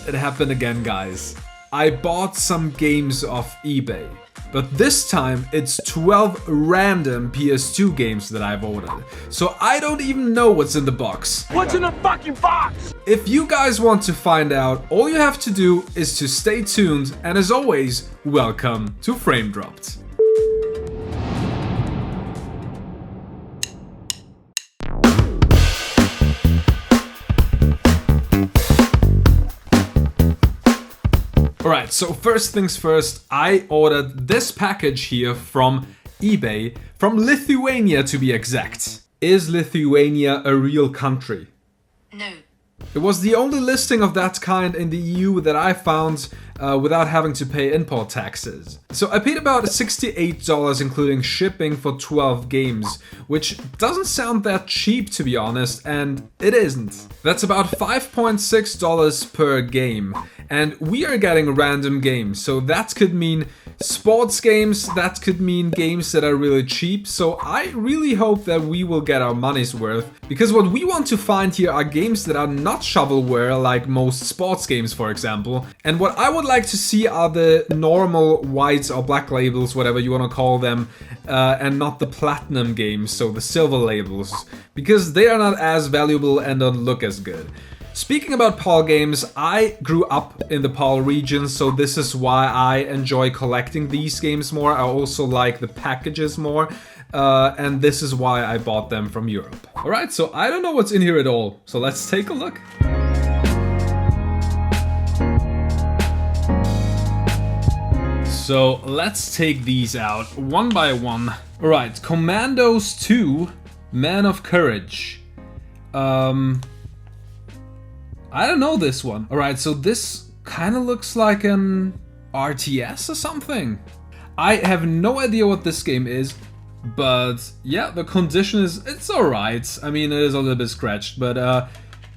it happened again, guys. I bought some games off eBay. But this time, it's 12 random PS2 games that I've ordered. So I don't even know what's in the box. What's in the fucking box? If you guys want to find out, all you have to do is to stay tuned. And as always, welcome to Frame Dropped. Alright, so first things first, I ordered this package here from eBay, from Lithuania to be exact. Is Lithuania a real country? No. It was the only listing of that kind in the EU that I found without having to pay import taxes. So I paid about $68 including shipping for 12 games, which doesn't sound that cheap to be honest, and it isn't. That's about $5.6 per game. And we are getting random games, so that could mean sports games, that could mean games that are really cheap. So I really hope that we will get our money's worth, because what we want to find here are games that are not shovelware like most sports games, for example. And what I would like to see are the normal white or black labels, whatever you want to call them, and not the platinum games, so the silver labels, because they are not as valuable and don't look as good. Speaking about PAL games, I grew up in the PAL region, so this is why I enjoy collecting these games more. I also like the packages more, and this is why I bought them from Europe. Alright, so I don't know what's in here at all, so let's take a look. So let's take these out one by one. Alright, Commandos 2, Man of Courage. I don't know this one. Alright, so this kind of looks like an RTS or something. I have no idea what this game is, but yeah, the condition is, it's alright. I mean, it is a little bit scratched, but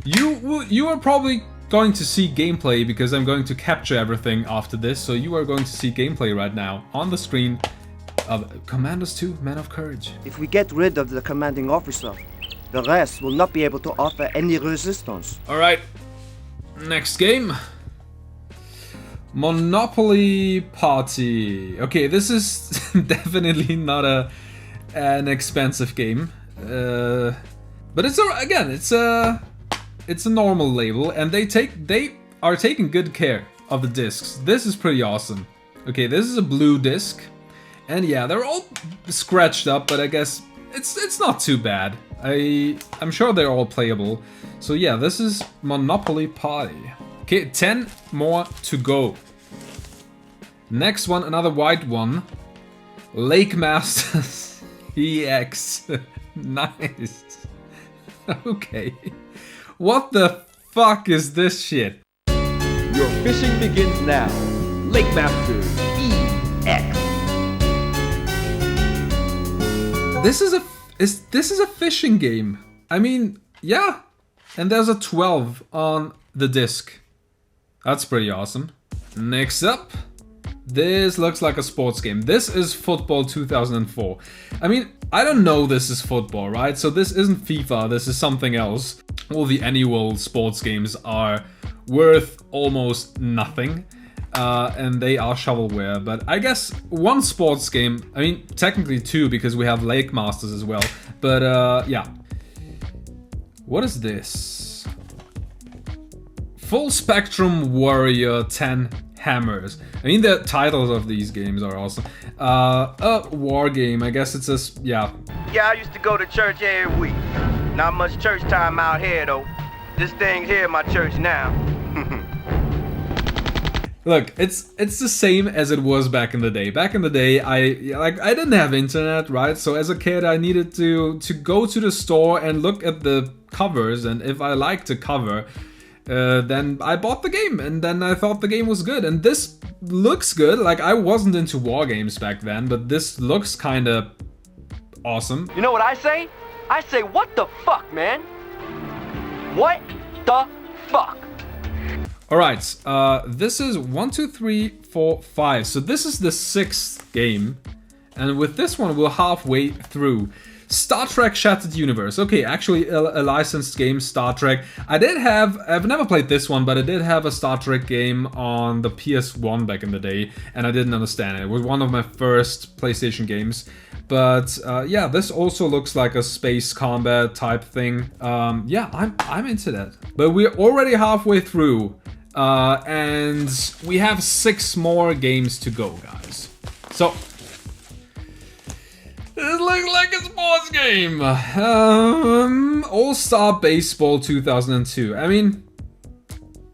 you are probably going to see gameplay because I'm going to capture everything after this, so you are going to see gameplay right now on the screen of Commandos 2, Man of Courage. If we get rid of the commanding officer, the rest will not be able to offer any resistance. Alright, next game. Monopoly Party. Okay, this is definitely not an expensive game. But it's again, it's a normal label, and they are taking good care of the discs. This is pretty awesome. Okay, this is a blue disc. And yeah, they're all scratched up, but I guess it's not too bad. I'm sure they're all playable. So yeah, this is Monopoly Party. Okay, 10 more to go. Next one, another white one. Lake Masters EX. Nice. Okay. What the fuck is this shit? Your fishing begins now. Lake Masters EX. This is a fishing game. I mean, yeah. And there's a 12 on the disc. That's pretty awesome. Next up, this looks like a sports game. This is Football 2004. I mean, I don't know this is football, right? So this isn't FIFA, this is something else. All the annual sports games are worth almost nothing. And they are shovelware, but I guess one sports game, I mean, technically two, because we have Lake Masters as well, but yeah. What is this? Full Spectrum Warrior 10 Hammers. I mean, the titles of these games are awesome. A war game, I guess it's a, yeah. Yeah, I used to go to church every week. Not much church time out here, though. This thing's here at my church now. Look, it's the same as it was back in the day. Back in the day, I didn't have internet, right? So as a kid, I needed to go to the store and look at the covers, and if I liked the cover, then I bought the game, and then I thought the game was good. And this looks good. Like, I wasn't into war games back then, but this looks kind of awesome. You know what I say? I say, what the fuck, man? What the fuck? Alright, this is 1, 2, 3, 4, 5. So this is the 6th game. And with this one, we're halfway through. Star Trek Shattered Universe. Okay, actually a licensed game, Star Trek. I've never played this one, but I did have a Star Trek game on the PS1 back in the day, and I didn't understand it. It was one of my first PlayStation games. But yeah, this also looks like a space combat type thing. Yeah, I'm into that. But we're already halfway through, and we have 6 more games to go, guys. So this looks like a sports game. All-Star Baseball 2002. I mean,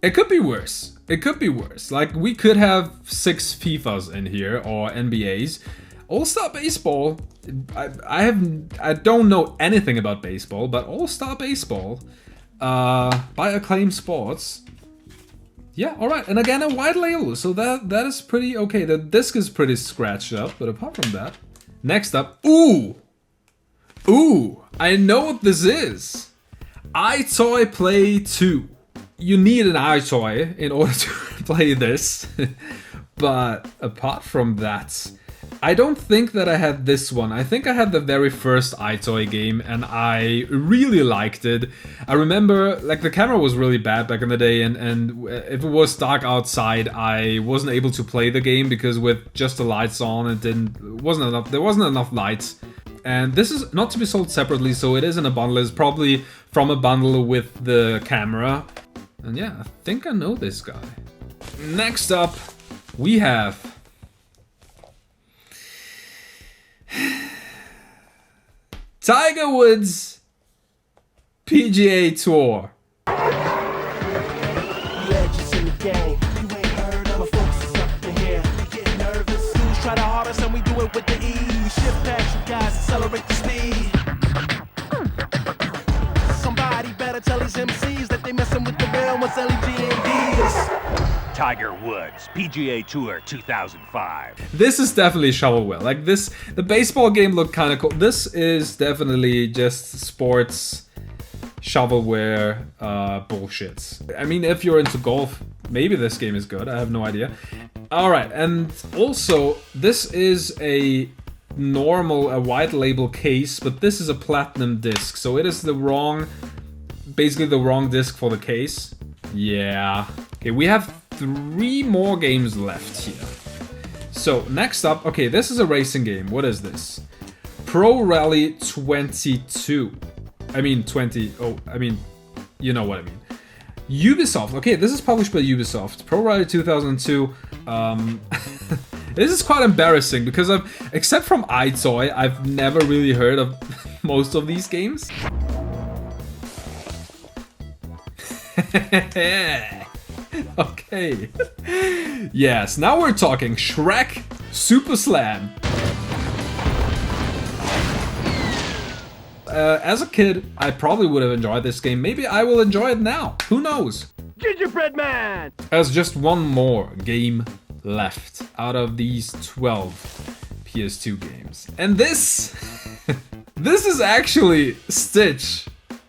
it could be worse. It could be worse. Like, we could have 6 FIFAs in here or NBAs. All-Star Baseball, I don't know anything about baseball, but All-Star Baseball by Acclaim Sports. Yeah, alright, and again a white label, so that is pretty okay. The disc is pretty scratched up, but apart from that. Next up, ooh, I know what this is. iToy Play 2. You need an iToy in order to play this, but apart from that, I don't think that I had this one. I think I had the very first iToy game and I really liked it. I remember, like, the camera was really bad back in the day, and if it was dark outside, I wasn't able to play the game because with just the lights on, there wasn't enough lights. And this is not to be sold separately, so it is in a bundle. It's probably from a bundle with the camera. And yeah, I think I know this guy. Next up, we have Tiger Woods PGA Tour. Legends in the game. You ain't heard of my folks is up in here. We get nervous. Dudes try the hardest and we do it with the ease. Shift past you guys, accelerate the speed. Somebody better tell these MCs that they messing with the real ones, LEGNDs. Tiger Woods, PGA Tour 2005. This is definitely shovelware. Like this, the baseball game looked kind of cool. This is definitely just sports shovelware bullshit. I mean, if you're into golf, maybe this game is good. I have no idea. All right, and also this is a white label case, but this is a platinum disc, so it is basically the wrong disc for the case. Yeah. Okay, we have 3 more games left here. So next up, okay, this is a racing game. What is this? Pro Rally 22. I mean 20. Oh, I mean, you know what I mean. Ubisoft. Okay, this is published by Ubisoft. Pro Rally 2002. This is quite embarrassing because except from iToy, I've never really heard of most of these games. Okay. Yes, now we're talking Shrek Super Slam. As a kid, I probably would have enjoyed this game. Maybe I will enjoy it now. Who knows? Gingerbread Man! There's just one more game left out of these 12 PS2 games. And this is actually Stitch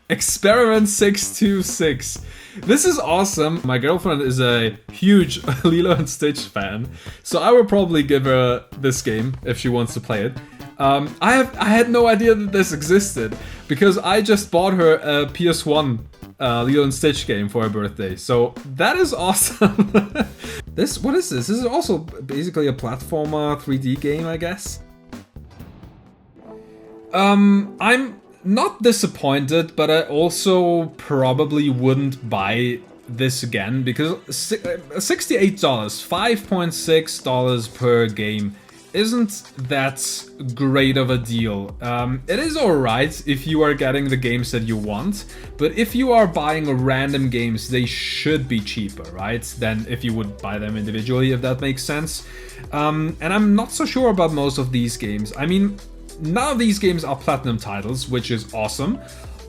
Experiment 626. This is awesome. My girlfriend is a huge Lilo and Stitch fan, so I will probably give her this game if she wants to play it. I had no idea that this existed because I just bought her a PS1 Lilo and Stitch game for her birthday, so that is awesome. What is this? This is also basically a platformer 3D game, I guess. I'm not disappointed, but I also probably wouldn't buy this again because $68, $5.6 per game isn't that great of a deal. It is alright if you are getting the games that you want, but if you are buying random games, they should be cheaper, right? Than if you would buy them individually, if that makes sense. And I'm not so sure about most of these games. I mean, none of these games are platinum titles, which is awesome.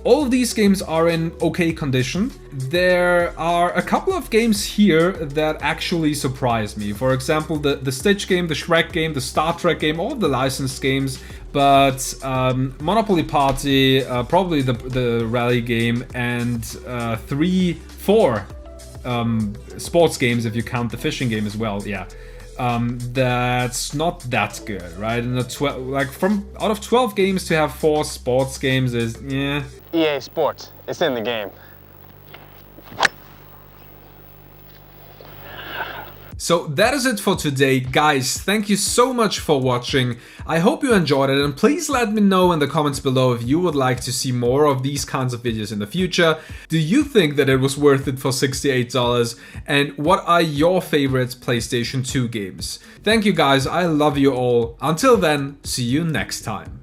All of these games are in okay condition. There are a couple of games here that actually surprised me. For example, the Stitch game, the Shrek game, the Star Trek game, all of the licensed games. But Monopoly Party, probably the rally game, and 4 sports games if you count the fishing game as well. Yeah. that's not that good, right? And out of 12 games to have 4 sports games is yeah. EA Sports, it's in the game. So that is it for today, guys. Thank you so much for watching. I hope you enjoyed it, and please let me know in the comments below if you would like to see more of these kinds of videos in the future. Do you think that it was worth it for $68? And what are your favorite PlayStation 2 games? Thank you guys, I love you all. Until then, see you next time.